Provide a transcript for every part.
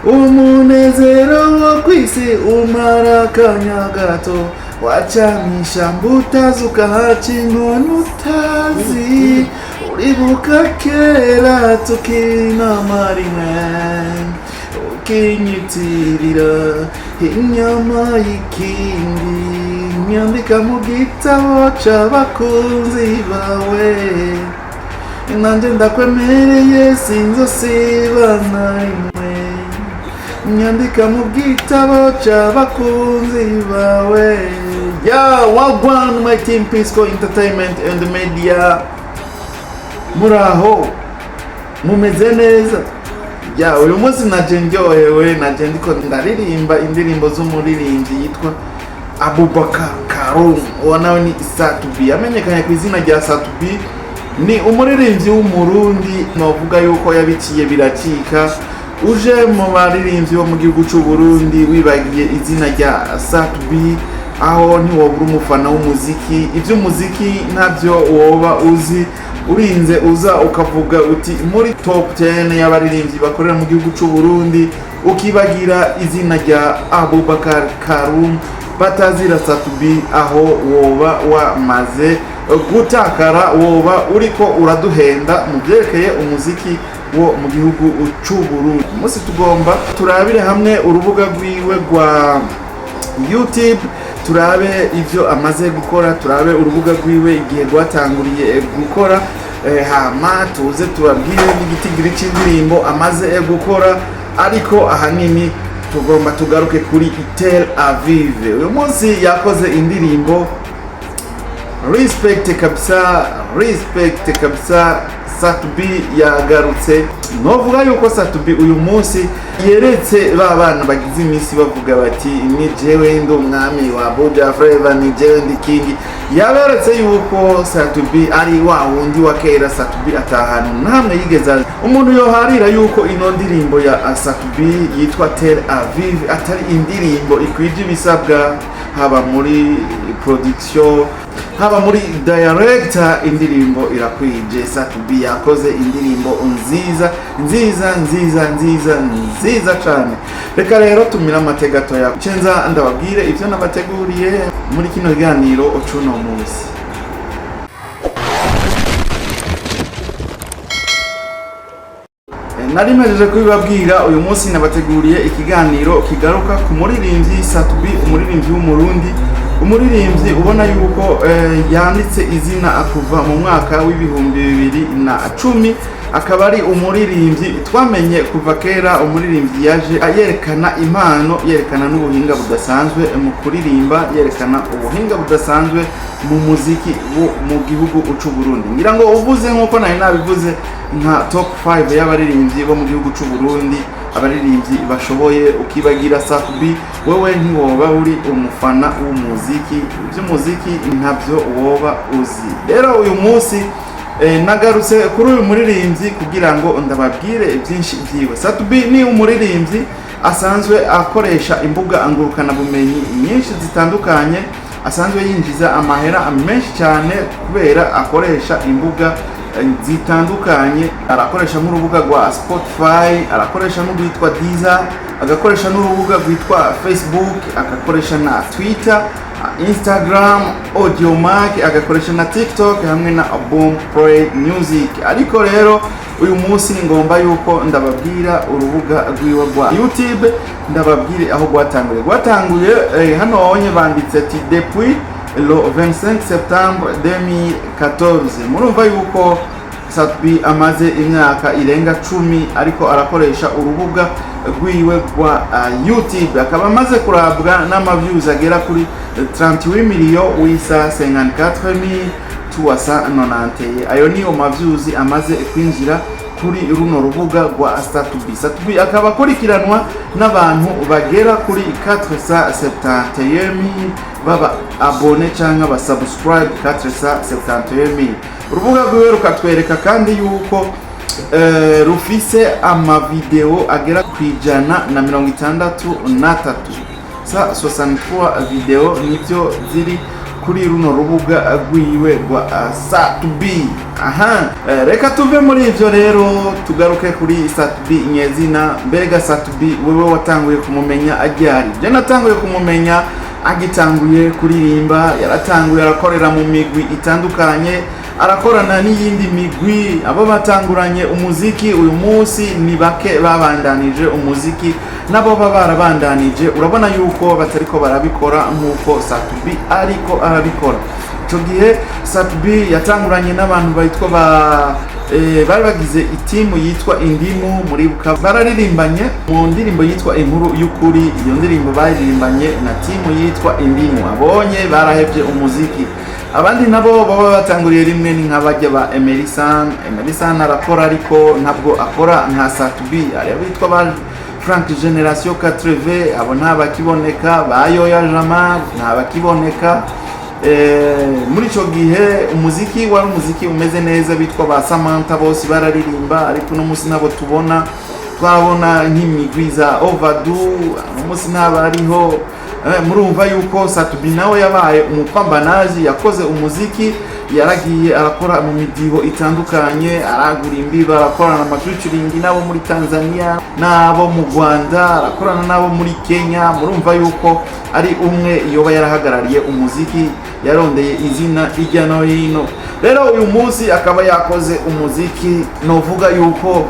umunezero wo kwisi umara akanya gato wacamisha mbutazi ukahaca inkono utazi uribuka kera tukinama rimwe ukinyitirira inyama y'ikindi nyandika mu gitabo c'abakunzi bawe nanje ndakwemereye sinzosiba na rimwe nyandika mu gitabo c'abakunzi bawe. Wagwan my team Pisco Entertainment and Media, muraho mumeze neza? Uyu munsi naje ndyohewe, naje ndiko ndaririmba indirimbo z'umuririmbyi yitwa Karum, nawe ni Satubi, amenyekanye ku izina rya Satubi. Ni umuririmbyi w'umurundi, novuga yuko yabiciye biracika, uje mu baririmbyi bo mu gihugu cy'u Burundi wibagiye izina rya Satubi, aho ntiwobura umufana w'umuziki. Iby'umuziki ntabyo woba uzi, urinze uza ukavuga uti muri top 10 y'abaririmbyi bakorera mu gihugu cy'u Burundi, ukibagira izina rya Karum batazira Satubi, aho woba wamaze gutakara, woba uriko uraduhenda mu byerekeye umuziki wo mu gihugu cy'u Burundi. Umunsi tugomba turabire hamwe urubuga rwiwe rwa YouTube, turabe ivyo amaze gukora, turabe urubuga rwiwe igihe rwatanguriye gukora, hama tuze tubabwire n'igitigiri c'indirimbo amaze gukora. Ariko ahanini tugomba tugaruke kuri Tel Aviv. Uyu munsi yakoze indirimbo respect kabisa. Satubi yagarutse, novuga yuko Satubi uyu munsi yeretse ba bana bagize iminsi bavuga bati ni jewe ndo umwami wa Buja Flavor, ni jewe ndi king. Yaberetse yuko Satubi ari wa wundi wa kera. Satubi atahana namwe yigeza umuntu yoharira yuko ino ndirimbo ya Satubi yitwa Tel Aviv atari indirimbo ikwije ibisabwa, haba muri production, haba muri director. Indirimbo irakwije. Satubi yakoze indirimbo nziza cyane. Reka rero tumira amategato ya cenza ndababwire ivyo nabateguriye muri kino kiganiro ocuno munsi. Nari mpejeje kubibabwira, uyu munsi nabateguriye ikiganiro kigaruka ku muririmbyi Satubi, umuririmbyi w'umurundi, umuririmbyi ubona yuko yanditse izina kuva mu mwaka w'ibihumbi 2010. akaba ari umuririmbyi twamenye kuva kera. Umuririmbyi yaje yerekana impano, yerekana n'ubuhinga budasanzwe mu kuririmba, yerekana ubuhinga budasanzwe mu muziki wo mu gihugu cy'u Burundi. Ngira ngo uvuze nkuko nari nabivuze nka top 5 y'abaririmbyi bo mu gihugu cy'u Burundi, abaririmbyi bashoboye, ukibagira Satubi, wewe ntiwoba uri umufana w'umuziki. Iby'umuziki ntabyo woba uzi. Rero uyu munsi nagarutse kuri uyu muririmbyi kugira ngo ndababwire byinshi byiwe. Satubi ni umuririmbyi asanzwe akoresha imbuga ngurukana bumenyi nyinshi zitandukanye, asanzwe yinjiza amahera menshi cyane kubera akoresha imbuga zitandukanye. Arakoresha nk'urubuga rwa Spotify, arakoresha n'urwitwa Deezer, agakoresha n'urubuga rwitwa Facebook, agakoresha na Twitter, Instagram, Audiomack, agakoresha na TikTok hamwe na Boom Play Music. Ariko rero uyu munsi ngomba yuko ndababwira urubuga rwiwe rwa YouTube, ndababwire aho rwatanguye. Hano onye banditse ati depuis le 25 septembre 2014. Murumva yuko Satubi amaze imyaka irenga 10 ariko arakoresha urubuga rwiwe rwa YouTube. Akaba amaze kurabwa n'amaviews agera kuri 38,554,391. Ayo niyo maviews amaze kwinjira kuri runo rubuga rwa Satubi. Satubi akaba akurikiranwa n'abantu bagera kuri 471,000 baba abone cyangwa ba subscribe 471,000. Urubuga rwiwe rukatwereka kandi yuko rufise amavideo agera ku 163. 63 video nivyo ziri kuri runo rubuga rwiwe rwa Satubi. Reka tuve muri ivyo rero tugaruke kuri Satubi nyezina. Mbega Satubi wewe watanguye kumumenya ajyari? Je natanguye kumumenya agitanguye kuririmba, yaratanguye arakorera mu migwi itandukanye, arakorana n'iyindi migwi. Abo batanguranye umuziki uyu munsi ni bake babandanije umuziki, nabo barabandanije. Urabona yuko batariko barabikora nkuko Satubi ariko arabikora. Ico gihe Satubi yatanguranye n'abantu bayitwa bari bagize itimu yitwa Indirimbo, muri bararirimbanye mu ndirimbo yitwa inkuru y'ukuri. Iyo ndirimbo baririmbanye na timu yitwa Indirimbo. Abonye barahevye umuziki. Abandi nabo baba batanguriye rimwe ni nk'abajya ba Emerson arakora ariko ntabwo akora nka Satubi. Ari bitwa ba Frank Generation 80, abo ntabakiboneka. Bayoya Jamal ntabakiboneka. Muri ico gihe umuziki wari umuziki umeze neza, bitwa ba Samantha bose bararirimba, ariko no musi nabo twabona nk'imigwi za Ovadu musi ntabariho. Murumva yuko Satubi nawe yabaye umupambanaji, yakoze umuziki, yaragiye arakora mu midiho itandukanye, aragura imbiba, arakorana amafeaturing nabo muri Tanzania nabo mu Rwanda, arakorana nabo muri Kenya. Murumva yuko ari umwe yoba yarahagarariye umuziki, yarondeye izina ijya no hino. Rero uyu munsi akaba yakoze umuziki, novuga yuko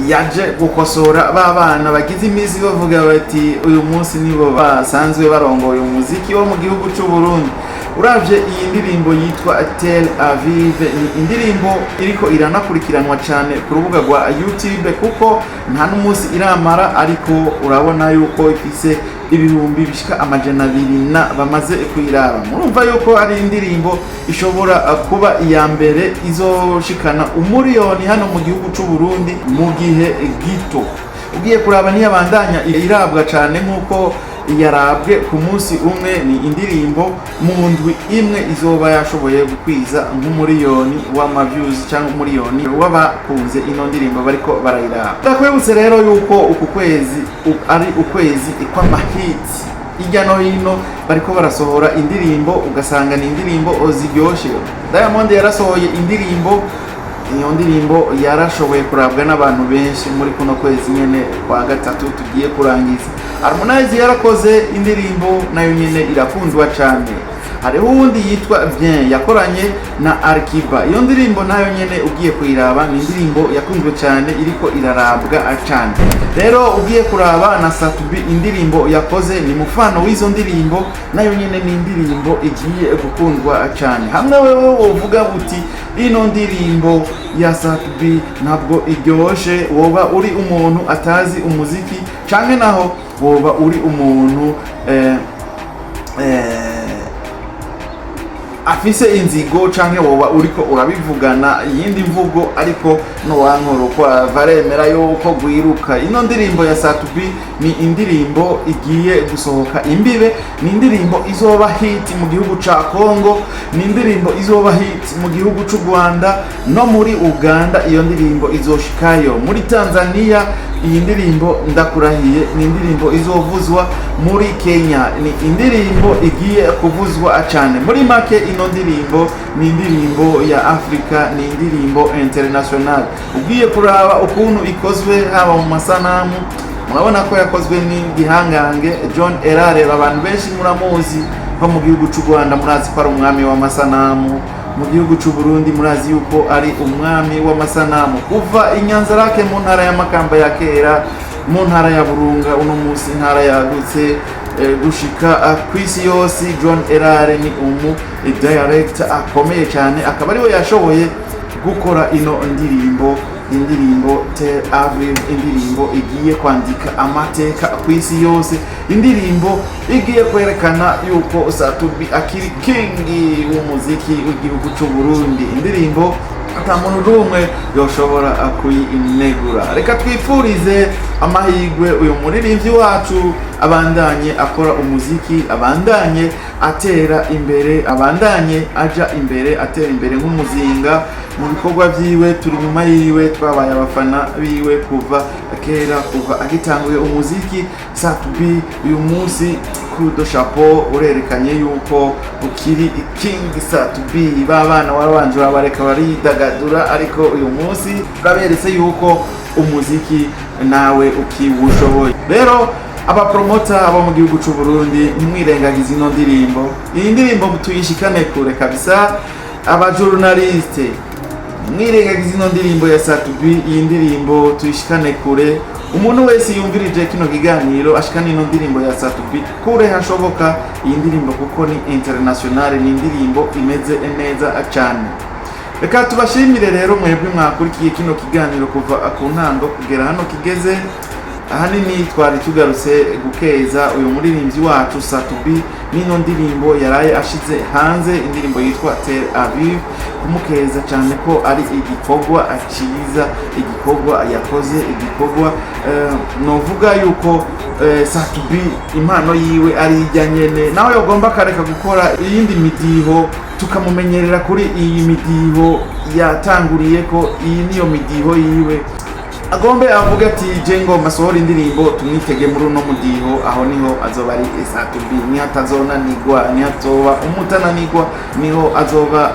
yaje gukosora babana bagize imisi bavuga bati uyu munsi nibo basanzwe barongoye umuziki wo mu gihugu cy'u Burundi. Uravye iyi ndirimbo yitwa Tel Aviv, ni indirimbo iriko iranakurikiranwa cyane ku rubuga rwa YouTube kuko nta n'umunsi iramara, ariko urabona yuko ifise ibihumbi bishika amajana 200 bamaze kuyiraba. Murumva yuko ari indirimbo ishobora kuba iya mbere izoshikana umuriyoni hano mu gihugu cy'u Burundi mu gihe gito. Ugiye kuraba niyabandanya irabwa cyane nkuko yarabwe ku munsi umwe. Ni indirimbo mu ndwi imwe izoba yashoboye gukwiza nk'umuriyoni w'amaviews cyangwa umuriyoni w'abakunze ino ndirimbo bariko barayiraba. Ndakwibutse rero yuko uku kwezi ari ukwezi kw'amahits ijya no hino, bariko barasohora indirimbo ugasanga ni indirimbo ziryoshe. Diamond yarasohoye indirimbo, iyo ndirimbo yarashoboye kurabwa n'abantu benshi muri kuno kwezi nyene kwa gatatu tugiye kurangiza. Harmonize yarakoze indirimbo nayo nyene irakundwa cyane. Hariho uwundi yitwa Bien yakoranye na Arkiba. Iyo ndirimbo nayo nyene ugiye kuyiraba ni indirimbo yakunzwe cyane, iriko irarabwa cyane. Rero ugiye kuraba na Satubi indirimbo yakoze ni mufano w'izo ndirimbo, nayo nyene ni indirimbo igiye gukundwa cyane. Hamwe wewe wovuga buti ino ndirimbo ya Satubi ntabwo iryoshe, woba uri umuntu atazi umuziki, canke naho woba uri umuntu afise inzigo, canke woba uriko urabivugana iyindi mvugo ariko no wankoro kwa varemera yuko gwiruka. Ino ndirimbo ya Satubi ni indirimbo igiye gusohoka imbibe, ni indirimbo izoba hit mu gihugu ca Kongo, ni indirimbo izoba hit mu gihugu c'u Rwanda no muri Uganda. Iyo ndirimbo izoshikayo muri Tanzania. Iyi ndirimbo ndakurahiye ni indirimbo izovuzwa muri Kenya, ni indirimbo igiye kuvuzwa cyane. Muri make ino ndirimbo ni indirimbo ya Afrika, ni indirimbo international. Ugiye kuraba ukuntu ikozwe haba mu masanamu, murabona ko yakozwe n'igihangange John Erare. Abantu benshi muramuzi ko mu gihugu cy'u Rwanda murazi ko ari umwami w'amasanamu, mu gihugu cy'u Burundi murazi yuko ari umwami w'amasanamu. Kuva inyanzarake mu ntara ya Makamba ya kera, mu ntara ya Burunga, uno munsi ntara yagutse gushika kw'isi yose. John Erare ni director akomeye cyane, akaba ariwe yashoboye gukora ino indirimbo Tel Aviv, indirimbo igiye kwandika amateka kw'isi yose, indirimbo igiye kwerekana yuko Satubi akiri kingi w'umuziki w'igihugu cy'u Burundi, indirimbo ata muntu n'umwe yoshobora kuyinegura. Reka twifurize amahirwe uyu muririmbyi wacu abandanye akora umuziki, abandanye atera imbere, abandanye aja imbere, atera imbere nk'umuzinga mu bikorwa vyiwe. Turi nyuma yiwe, twabaye abafana biwe kuva kera, kuva agitanguye umuziki. Satubi uyu munsi kudo chapeau, urerekanye yuko ukiri king Satubi. Babana warabanje babareka baridagadura, ariko uyu munsi uraberetse yuko umuziki nawe ukiwushoboye. Rero abapromota abo mu gihugu cy'u Burundi, ntimwirengagize ino ndirimbo. Iyi ndirimbo tuyishikane kure kabisa. Abajournaliste mwirengagize ino ndirimbo ya Satubi. Iyi ndirimbo tuyishikane kure. Umuntu wese yumvirije kino kiganiro ashikane ino ndirimbo ya Satubi kure hashoboka. Iyi ndirimbo kuko ni international, ni indirimbo imeze neza cyane. Reka tubashimire rero mwebwe mwakurikiye kino kiganiro kuva ku ntango kugera hano kigeze. Ahanini twari tugarutse gukeza uyu muririmbyi wacu Satubi n'ino ndirimbo yaraye ashize hanze, indirimbo yitwa Tel Aviv. Kumukeza cyane ko ari igikorwa akiza, igikorwa yakoze, igikorwa novuga yuko Satubi impano yiwe ari ijyanyene. Nawe yagomba kareka gukora iyindi midiho, tukamumenyerera kuri iyi midiho yatanguriye ko. Iyi niyo midiho yiwe, agombe avuga ati jengo masohora indirimbo tumwitege muri uno mudiho. Aho niho azoba ari Satubi, ni hatazonanigwa, ni hatoba umutananigwa, niho azoba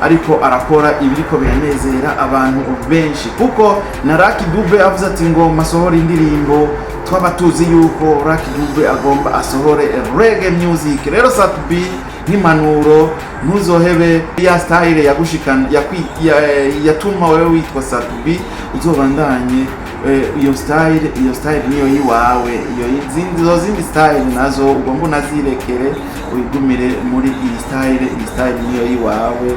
ariko arakora ibiriko biranezera abantu benshi. Kuko na Lucky Dube avuze ati ngo masohora indirimbo, twaba tuzi yuko Lucky Dube agomba asohore reggae music. Rero Satubi nk'impanuro, ntuzohebe ya style yagushikana yatuma wewe witwa Satubi, uzobandanye iyo style niyo yiwawe. Iyo zindi style nazo ugomba nazirekere, uyigumire muri iyi style niyo yiwawe,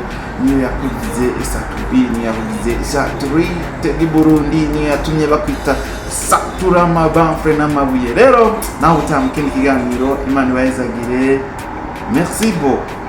niyo yakugize Satubi, niyo yakugize Saturite di Burundi, niyo yatumye bakwita Saturama Banfre n'amabuye. Rero nawe utamukindi kiganiro, Imana ibahezagire. Merci beaucoup.